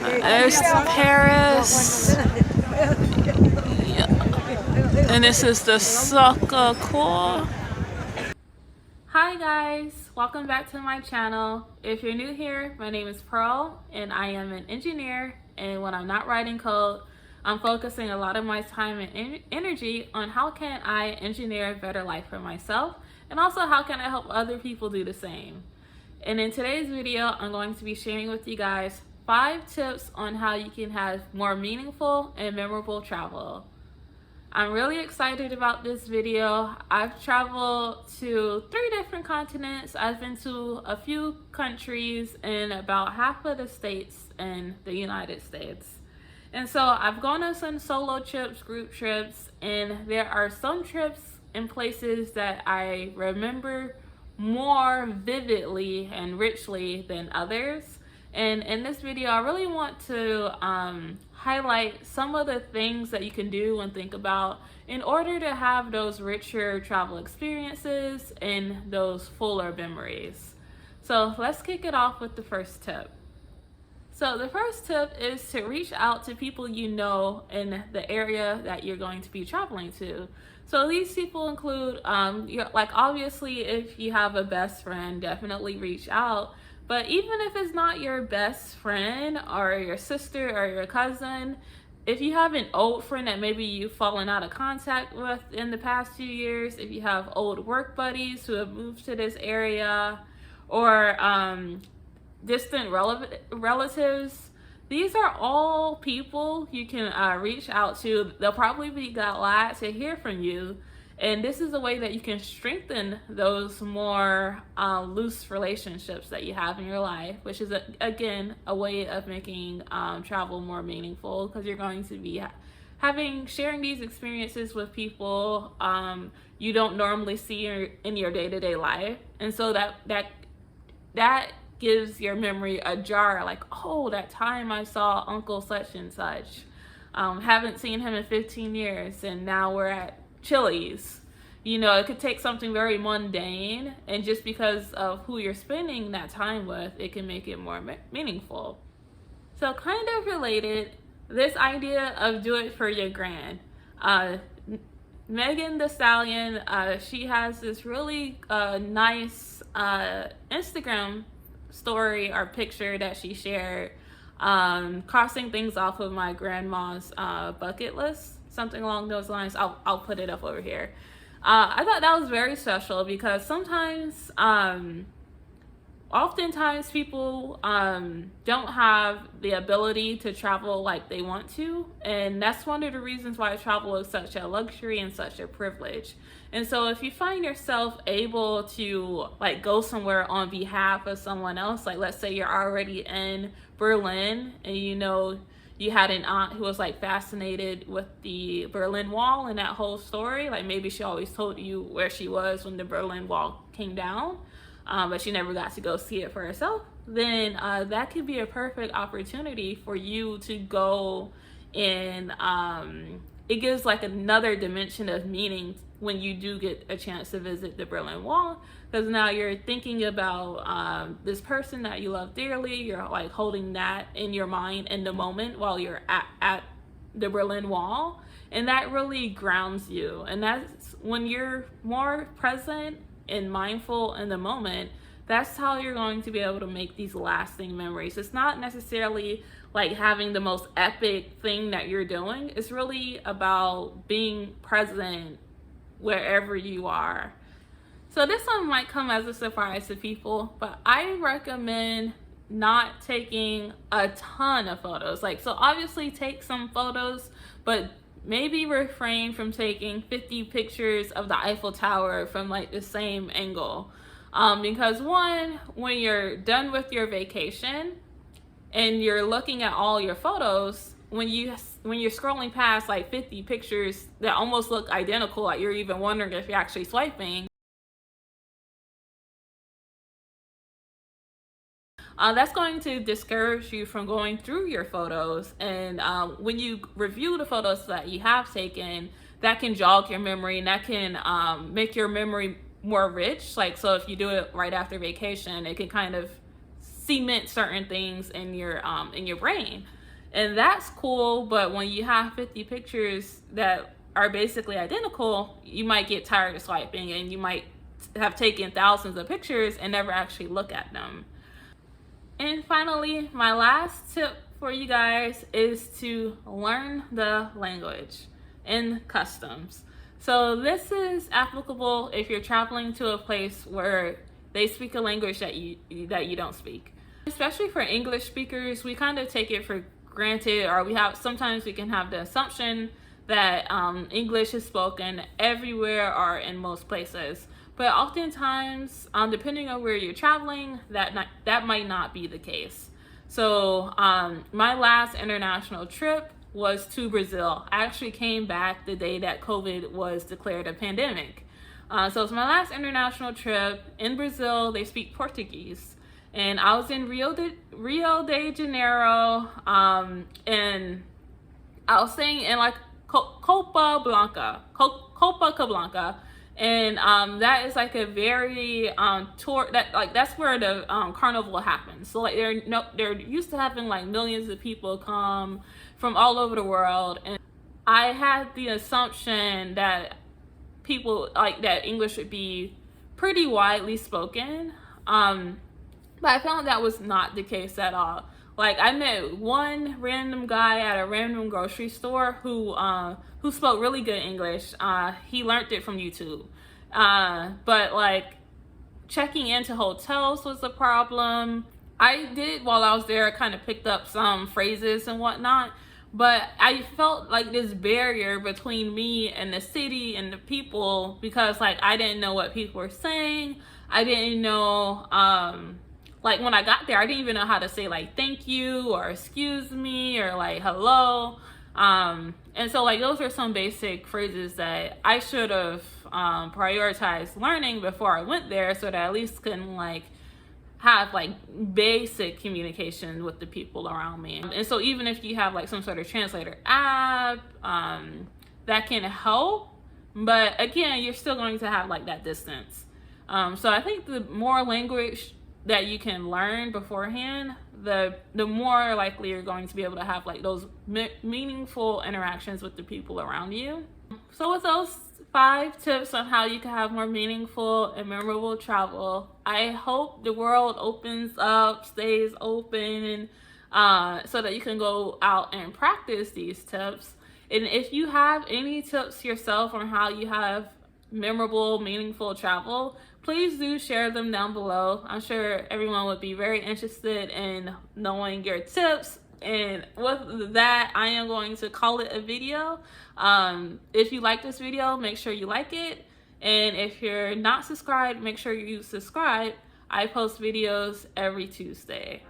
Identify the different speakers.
Speaker 1: There's Paris. And this is the Soccer Core. Hi guys, welcome back to my channel. If you're new here, my name is Pearl and I am an engineer, and when I'm not writing code, I'm focusing a lot of my time and energy on how can I engineer a better life for myself, and also how can I help other people do the same. And in today's video, I'm going to be sharing with you guys 5 tips on how you can have more meaningful and memorable travel. I'm really excited about this video. I've traveled to 3 different continents. I've been to a few countries in about half of the states in the United States. And so I've gone on some solo trips, group trips, and there are some trips in places that I remember more vividly and richly than others. And in this video, I really want to highlight some of the things that you can do and think about in order to have those richer travel experiences and those fuller memories. So let's kick it off with the first tip. So the first tip is to reach out to people you know in the area that you're going to be traveling to. So these people include, like obviously if you have a best friend, definitely reach out. But even if it's not your best friend or your sister or your cousin, if you have an old friend that maybe you've fallen out of contact with in the past few years, if you have old work buddies who have moved to this area, or distant relatives, these are all people you can reach out to. They'll probably be glad to hear from you. And this is a way that you can strengthen those more loose relationships that you have in your life, which is, again, a way of making travel more meaningful, because you're going to be sharing these experiences with people you don't normally see in your day-to-day life. And so that gives your memory a jar, like, oh, that time I saw Uncle such and such. Haven't seen him in 15 years, and now we're at Chili's. You know, it could take something very mundane, and just because of who you're spending that time with, it can make it more meaningful. So kind of related, this idea of do it for your grand. Megan Thee Stallion, she has this really nice Instagram story or picture that she shared, crossing things off of my grandma's bucket list, something along those lines. I'll put it up over here. I thought that was very special because sometimes, oftentimes people don't have the ability to travel like they want to, and that's one of the reasons why travel is such a luxury and such a privilege. And so if you find yourself able to like go somewhere on behalf of someone else, like let's say you're already in Berlin and you know you had an aunt who was like fascinated with the Berlin Wall and that whole story, like maybe she always told you where she was when the Berlin Wall came down, but she never got to go see it for herself, then that could be a perfect opportunity for you to go, and it gives like another dimension of meaning when you do get a chance to visit the Berlin Wall, because now you're thinking about this person that you love dearly. You're like holding that in your mind in the moment while you're at the Berlin Wall, and that really grounds you. And that's when you're more present and mindful in the moment, that's how you're going to be able to make these lasting memories. It's not necessarily like having the most epic thing that you're doing. It's really about being present wherever you are. So this one might come as a surprise to people, but I recommend not taking a ton of photos. Like, so obviously take some photos, but maybe refrain from taking 50 pictures of the Eiffel Tower from like the same angle. Because one, when you're done with your vacation and you're looking at all your photos, when you're scrolling past like 50 pictures that almost look identical, like you're even wondering if you're actually swiping, that's going to discourage you from going through your photos. And when you review the photos that you have taken, that can jog your memory, and that can make your memory more rich. Like, so if you do it right after vacation, it can kind of cement certain things in your brain. And that's cool, but when you have 50 pictures that are basically identical, you might get tired of swiping, and you might have taken thousands of pictures and never actually look at them. And finally, my last tip for you guys is to learn the language and customs. So this is applicable if you're traveling to a place where they speak a language that you don't speak. Especially for English speakers, we kind of take it for granted, or sometimes we can have the assumption that English is spoken everywhere or in most places. But oftentimes, depending on where you're traveling, that might not be the case. So my last international trip was to Brazil. I actually came back the day that COVID was declared a pandemic. So it's my last international trip. In Brazil, they speak Portuguese. And I was in Rio de Janeiro, and I was staying in like Copacablanca, and that is like a very tour that's where the carnival happens. So like they're used to having like millions of people come from all over the world, and I had the assumption that people like that English would be pretty widely spoken. But I found that was not the case at all. Like, I met one random guy at a random grocery store who spoke really good English. He learned it from YouTube. But like, checking into hotels was a problem. I did, while I was there, kind of picked up some phrases and whatnot. But I felt like this barrier between me and the city and the people, because like I didn't know what people were saying. I didn't know, like when I got there, I didn't even know how to say like thank you or excuse me or like hello. And so like those are some basic phrases that I should have prioritized learning before I went there, so that I at least can like have like basic communication with the people around me. And so even if you have like some sort of translator app, that can help, but again, you're still going to have like that distance. So I think the more language that you can learn beforehand, the more likely you're going to be able to have like those meaningful interactions with the people around you. So with those 5 tips on how you can have more meaningful and memorable travel, I hope the world opens up, stays open, so that you can go out and practice these tips. And if you have any tips yourself on how you have memorable, meaningful travel, please do share them down below. I'm sure everyone would be very interested in knowing your tips. And with that, I am going to call it a video. If you like this video, make sure you like it. And if you're not subscribed, make sure you subscribe. I post videos every Tuesday.